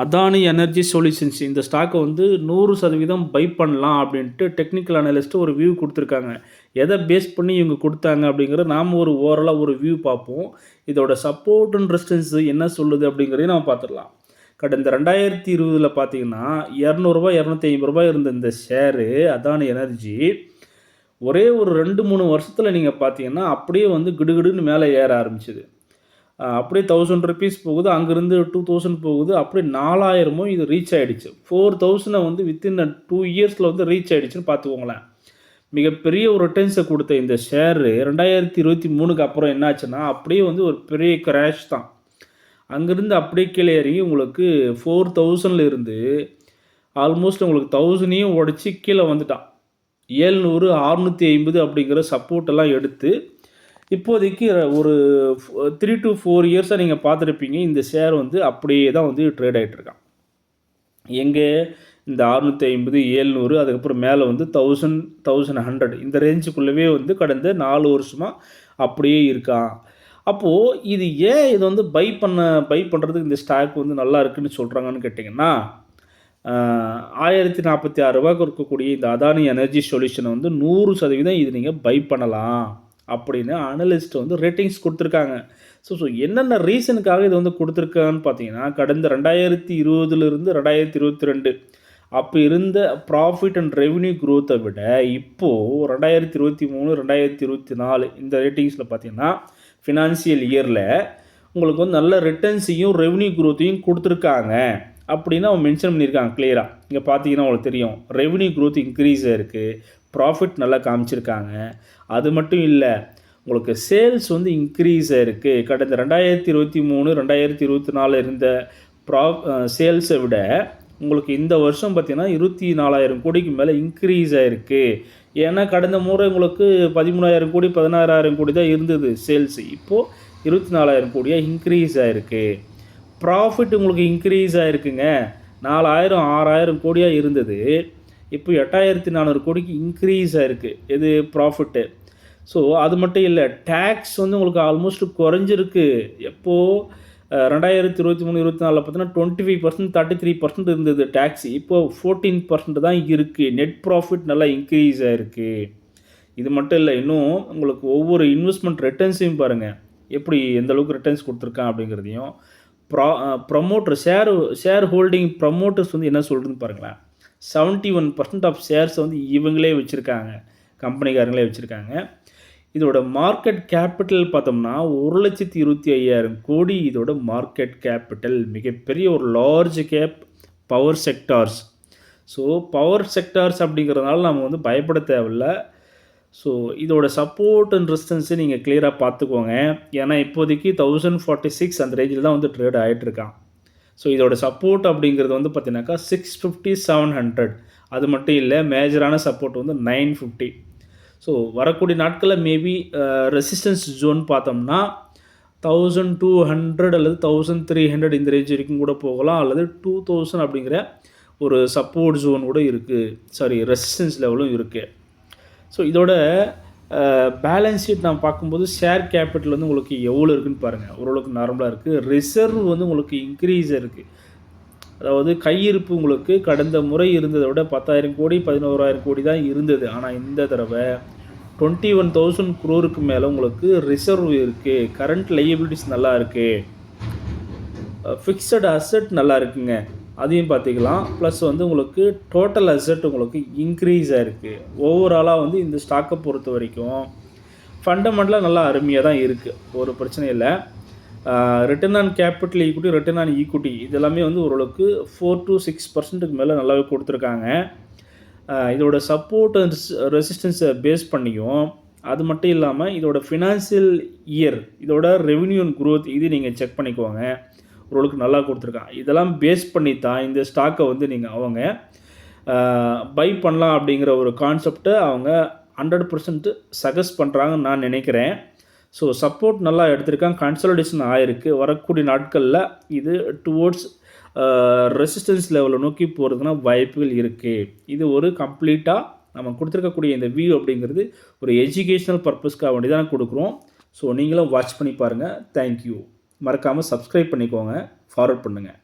Adani energy solutions இந்த ஸ்டாக்கை வந்து 100% பை பண்ணலாம் அப்படின்ட்டு டெக்னிக்கல் அனலிஸ்ட்டு ஒரு வியூ கொடுத்துருக்காங்க. எதை பேஸ் பண்ணி இவங்க கொடுத்தாங்க அப்படிங்கிறத நாம் ஒரு ஓரலாக ஒரு வியூ பார்ப்போம். இதோட சப்போர்ட் அண்ட் ரெசிஸ்டன்ஸ் என்ன சொல்லுது அப்படிங்கிறதையும் நம்ம பார்த்துடலாம். கடந்த 2020 பார்த்தீங்கன்னா ரூ. 200 ரூ. 250 இருந்த இந்த ஷேரு அதானி எனர்ஜி ஒரே ஒரு 2-3 வருஷத்தில் நீங்கள் பார்த்தீங்கன்னா அப்படியே வந்து கிடுகிடுன்னு மேலே ஏற ஆரம்பிச்சுது. அப்படியே ₹1000 போகுது, அங்கேருந்து 2000 போகுது, அப்படியே 4000 இது ரீச் ஆகிடுச்சு. 4000 வந்து வித்தின் 2 இயர்ஸில் வந்து ரீச் ஆகிடுச்சுன்னு பார்த்துக்கோங்களேன். மிகப்பெரிய ஒரு ரிட்டர்ன்ஸை கொடுத்த இந்த ஷேரு 2023க்கு அப்புறம் என்னாச்சுன்னா அப்படியே வந்து ஒரு பெரிய கிராஷ் தான். அங்கேருந்து அப்படியே கீழே இறங்கி உங்களுக்கு 4000ல் இருந்து ஆல்மோஸ்ட் உங்களுக்கு 1000ஐயும் உடச்சி கீழே வந்துட்டான். 700, 650 அப்படிங்கிற சப்போர்ட்டெல்லாம் எடுத்து இப்போதைக்கு ஒரு 3 to 4 இயர்ஸாக நீங்கள் பார்த்துருப்பீங்க. இந்த ஷேர் வந்து அப்படியே தான் வந்து ட்ரேட் ஆகிட்டுருக்கான். எங்கே இந்த 650, 700 அதுக்கப்புறம் மேலே வந்து 1000, 1100 இந்த ரேஞ்சுக்குள்ளவே வந்து கடந்த 4 வருஷமாக அப்படியே இருக்கான். அப்போது இது ஏன் இதை வந்து பை பண்ணுறதுக்கு இந்த ஸ்டாக் வந்து நல்லா இருக்குதுன்னு சொல்கிறாங்கன்னு கேட்டிங்கன்னா, ₹1046 இருக்கக்கூடிய இந்த அதானி எனர்ஜி சொல்யூஷனை வந்து 100% இது நீங்கள் பை பண்ணலாம் அப்படின்னு அனலிஸ்ட் வந்து ரேட்டிங்ஸ் கொடுத்துருக்காங்க. ஸோ என்னென்ன ரீசனுக்காக இது வந்து கொடுத்துருக்காங்கன்னு பார்த்தீங்கன்னா, கடந்த 2020லிருந்து 2022 அப்போ இருந்த ப்ராஃபிட் அண்ட் ரெவன்யூ க்ரோத்தை விட இப்போது 2023, 2024 இந்த ரேட்டிங்ஸில் பார்த்தீங்கன்னா ஃபினான்சியல் இயரில் உங்களுக்கு வந்து நல்ல ரிட்டர்ன்ஸையும் ரெவன்யூ க்ரோத்தையும் கொடுத்துருக்காங்க அப்படின்னு அவங்க மென்ஷன் பண்ணியிருக்காங்க கிளியராக. இங்கே பார்த்தீங்கன்னா உங்களுக்கு தெரியும் ரெவன்யூ க்ரோத் இன்க்ரீஸ் ஆகிருக்கு, ப்ராஃபிட் நல்லா காமிச்சிருக்காங்க. அது மட்டும் இல்லை, உங்களுக்கு சேல்ஸ் வந்து இன்க்ரீஸ் ஆகிருக்கு. கடந்த 2023, 2024 இருந்த சேல்ஸை விட உங்களுக்கு இந்த வருஷம் பார்த்திங்கன்னா 24,000 கோடிக்கு மேலே இன்க்ரீஸ் ஆகிருக்கு. ஏன்னா கடந்த முறை உங்களுக்கு 13,000 கோடி 16,000 கோடி தான் இருந்தது சேல்ஸ். இப்போது 24,000 கோடியாக இன்க்ரீஸ் ஆகிருக்கு. ப்ராஃபிட் உங்களுக்கு இன்க்ரீஸ் ஆகிருக்குங்க. 4,000, 6,000 கோடியாக இருந்தது, இப்போ 8,400 கோடிக்கு இன்க்ரீஸ் ஆகிருக்கு இது ப்ராஃபிட்டு. ஸோ அது மட்டும் இல்லை, டேக்ஸ் வந்து உங்களுக்கு ஆல்மோஸ்ட் குறைஞ்சிருக்கு. எப்போது 2023, 24 பார்த்தீங்கன்னா 25%, 33% இருந்தது டேக்ஸ். இப்போது 14% தான் இருக்குது. நெட் ப்ராஃபிட் நல்லா இன்க்ரீஸ் ஆகிருக்கு. இது மட்டும் இல்லை, இன்னும் உங்களுக்கு ஒவ்வொரு இன்வெஸ்ட்மெண்ட் ரிட்டர்ன்ஸையும் பாருங்கள் எப்படி எந்தளவுக்கு ரிட்டர்ன்ஸ் கொடுத்துருக்கான் அப்படிங்கிறதையும். ப்ரமோட்டர் ஷேர் ஹோல்டிங் ப்ரமோட்டர்ஸ் வந்து என்ன சொல்கிறதுன்னு பாருங்களேன். 71% ஆஃப் ஷேர்ஸை வந்து இவங்களே வச்சுருக்காங்க, கம்பெனிக்காரங்களே வச்சுருக்காங்க. இதோட மார்க்கெட் கேபிட்டல் பார்த்தோம்னா 1,25,000 கோடி இதோட மார்க்கெட் கேபிட்டல். மிகப்பெரிய ஒரு large cap power sectors. So power sectors அப்படிங்கிறதுனால நம்ம வந்து பயப்பட தேவையில்ல. ஸோ இதோட சப்போர்ட் அண்ட் ரெசிஸ்டன்ஸை நீங்கள் கிளியராக பார்த்துக்கோங்க. ஏன்னா இப்போதைக்கு 1046 அந்த ரேஞ்சில் தான் வந்து ட்ரேட் ஆகிட்டுருக்கான். ஸோ இதோட சப்போர்ட் அப்படிங்கிறது வந்து பார்த்தீங்கன்னாக்கா 650, 700. அது மட்டும் இல்லை, மேஜரான சப்போர்ட் வந்து 950. ஸோ வரக்கூடிய நாட்களில் மேபி ரெசிஸ்டன்ஸ் ஜோன் பார்த்தோம்னா 1200 அல்லது 1300 இந்த ரேஞ்ச் வரைக்கும் கூட போகலாம், அல்லது 2000 அப்படிங்கிற ஒரு சப்போர்ட் ஜோன் கூட இருக்குது, ரெசிஸ்டன்ஸ் லெவலும் இருக்குது. ஸோ இதோட பேலன்ஸ் ஷீட் நான் பார்க்கும்போது ஷேர் கேபிட்டல் வந்து உங்களுக்கு எவ்வளோ இருக்குதுன்னு பாருங்கள். ஓரளவுக்கு நார்மலாக இருக்குது. ரிசர்வ் வந்து உங்களுக்கு இன்க்ரீஸ் இருக்குது. அதாவது கையிருப்பு உங்களுக்கு கடந்த முறை இருந்ததை விட 10,000 கோடி 11,000 கோடி தான் இருந்தது. ஆனால் இந்த தடவை 21,000 crore மேலே உங்களுக்கு ரிசர்வ் இருக்குது. கரண்ட் லையபிலிட்டிஸ் நல்லா இருக்குது. ஃபிக்ஸட் அசெட் நல்லா இருக்குங்க, அதையும் பார்த்திக்கலாம். ப்ளஸ் வந்து உங்களுக்கு டோட்டல் அசெட் உங்களுக்கு இன்க்ரீஸ் ஆகிருக்கு. ஓவராலாக வந்து இந்த ஸ்டாக்கை பொறுத்த வரைக்கும் ஃபண்டமெண்டலாக நல்லா அருமையாக தான் இருக்குது, ஒரு பிரச்சனை இல்லை. Return on capital equity, return on equity இதெல்லாமே வந்து ஓரளவுக்கு 4 to 6% மேலே நல்லாவே கொடுத்துருக்காங்க. இதோட சப்போர்ட் அண்ட் ரெசிஸ்டன்ஸை பேஸ் பண்ணியும், அது மட்டும் இல்லாமல் இதோட ஃபினான்சியல் இயர், இதோட ரெவன்யூ அண்ட் க்ரோத் இது நீங்கள் செக் பண்ணிக்கோங்க. ஓரளவுக்கு நல்லா கொடுத்துருக்காங்க. இதெல்லாம் பேஸ் பண்ணி தான் இந்த ஸ்டாக்கை வந்து நீங்கள் அவங்க பை பண்ணலாம் அப்படிங்கிற ஒரு கான்செப்டை அவங்க 100% சஜஸ்ட் பண்ணுறாங்கன்னு நான் நினைக்கிறேன். ஸோ சப்போர்ட் நல்லா எடுத்திருக்காங்க, கன்சாலிடேஷன் ஆகிருக்கு. வரக்கூடிய நாட்களில் இது டுவோர்ட்ஸ் ரெசிஸ்டன்ஸ் லெவலில் நோக்கி போகிறதுனா வாய்ப்புகள் இருக்குது. இது ஒரு கம்ப்ளீட்டாக நம்ம கொடுத்துருக்கக்கூடிய இந்த வியூ அப்படிங்கிறது ஒரு எஜுகேஷ்னல் பர்பஸ்க்காக வேண்டி தான் கொடுக்குறோம். ஸோ நீங்களும் வாட்ச் பண்ணி பாருங்கள். தேங்க்யூ. மறக்காமல் சப்ஸ்கிரைப் பண்ணிக்கோங்க, ஃபார்வர்ட் பண்ணுங்கள்.